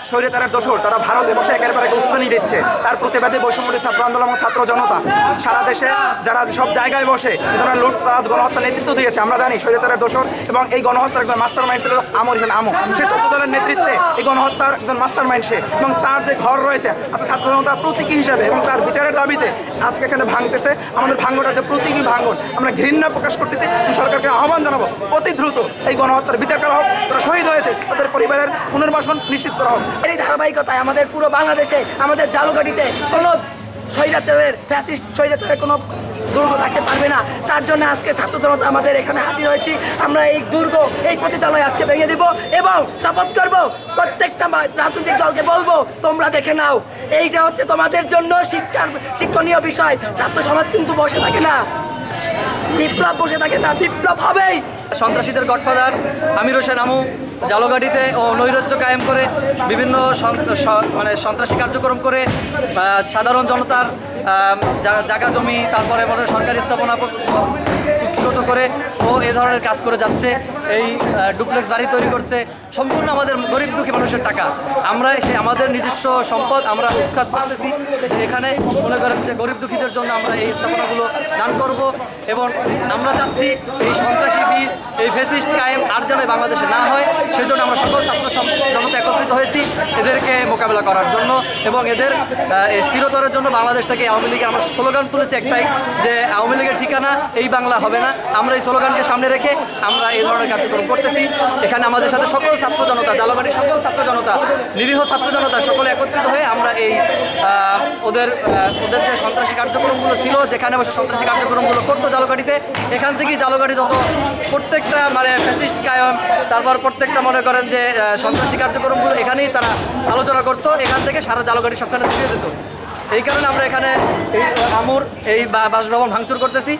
স্বৈরাচারের দোসর তারা ভারতে বসে একের পর এক উস্কানি দিচ্ছে, তার প্রতিবাদী বৈষম্যটি ছাত্র আন্দোলন এবং ছাত্র জনতা সারা দেশে যারা সব জায়গায় বসে এ ধরনের লুটতরাজ গণহত্যা নেতৃত্ব দিয়েছে। আমরা জানি স্বৈরাচারের দোসর এবং এই গণহত্যার একজন মাস্টার মাইন্ড ছিল আমর হোসেন আমু। সে 14 দলের নেতৃত্বে এই গণহত্যার একজন মাস্টার মাইন্ড সে, এবং তার যে ঘর রয়েছে আজকে ছাত্র জনতার প্রতীকী হিসেবে এবং তার বিচারের দাবিতে আজকে এখানে ভাঙতেছে। আমাদের ভাঙনটা হচ্ছে প্রতীকী ভাঙন। আমরা ঘৃণা প্রকাশ করতেছি, সরকারকে আহ্বান জানাবো অতি দ্রুত এই গণহত্যার বিচার করা হোক, তারা শহীদ হয়েছে তাদের পরিবারের পুনর্বাসন নিশ্চিত করা হোক। এই ধারাবাহিকতায় আমাদের পুরো বাংলাদেশে আমাদের ঝালকাঠিতে কোনো স্বৈরাচারের ফ্যাসিস্ট স্বৈরাচারের কোনো দুর্গ থাকতে পারবে না। তার জন্য আজকে ছাত্র জনতা আমাদের এখানে হাজির হয়েছি। আমরা এই দুর্গ এই পতিতালয় আজকে ভেঙে দিব এবং শপথ করব প্রত্যেকটা রাজনৈতিক দলকে বলবো তোমরা দেখে নাও, এইটা হচ্ছে তোমাদের জন্য শিক্ষণীয় বিষয়। ছাত্র সমাজ কিন্তু বসে থাকে না, বিপ্লব বসে থাকে না, বিপ্লব হবেই। সন্ত্রাসীদের গডফাদার আমির হোসেন আমু জালকাঠিতে ও নৈরাজ্য কায়েম করে বিভিন্ন মানে সন্ত্রাসী কার্যক্রম করে সাধারণ জনতার জায়গা জমি তারপরে সরকারি স্থাপনা কুক্ষিগত করে ও এ ধরনের কাজ করে যাচ্ছে। এই ডুপ্লেক্স বাড়ি তৈরি করছে সম্পূর্ণ আমাদের গরিব দুঃখী মানুষের টাকা। আমরা আমাদের নিজস্ব সম্পদ আমরা উৎখাত করতেছি। এখানে মনে করেন যে গরিব দুঃখীদের জন্য আমরা এই স্থাপনাগুলো দান করব এবং আমরা চাচ্ছি এই সন্ত্রাসী বীজ এই ফ্যাসিস্ট কায়েম আর যেন বাংলাদেশে না হয়, সেই জন্য আমরা সকল ছাত্র জনতা একত্রিত হয়েছি এদেরকে মোকাবেলা করার জন্য এবং এদের স্থিরতরের জন্য। বাংলাদেশ থেকে আওয়ামী লীগে আমরা স্লোগান তুলেছি একটাই, যে আওয়ামী লীগের ঠিকানা এই বাংলা হবে না। আমরা এই স্লোগানকে সামনে রেখে আমরা এই ধরনের কার্যক্রম করতেছি। এখানে আমাদের সাথে সকল ছাত্র জনতা, জালকাঠির সকল ছাত্র জনতা, নিরীহ ছাত্র জনতা সকলে একত্রিত হয়ে আমরা এই ওদের যে সন্ত্রাসী কার্যক্রমগুলো ছিল, যেখানে বসে সন্ত্রাসী কার্যক্রমগুলো করতো জালকাঠিতে, এখান থেকেই জালকাঠি যত প্রত্যেকটা মানে ফ্যাসিস্ট কায়েম তারপর প্রত্যেকটা মনে করেন যে সন্ত্রাসী কার্যক্রমগুলো এখানেই তারা আলোচনা করতো। এখান থেকে সারা জালকাঠি সবখানে ছড়িয়ে যেত। এই কারণে আমরা এখানে এই আমুর এই বাসভবন ভাঙচুর করতেছি।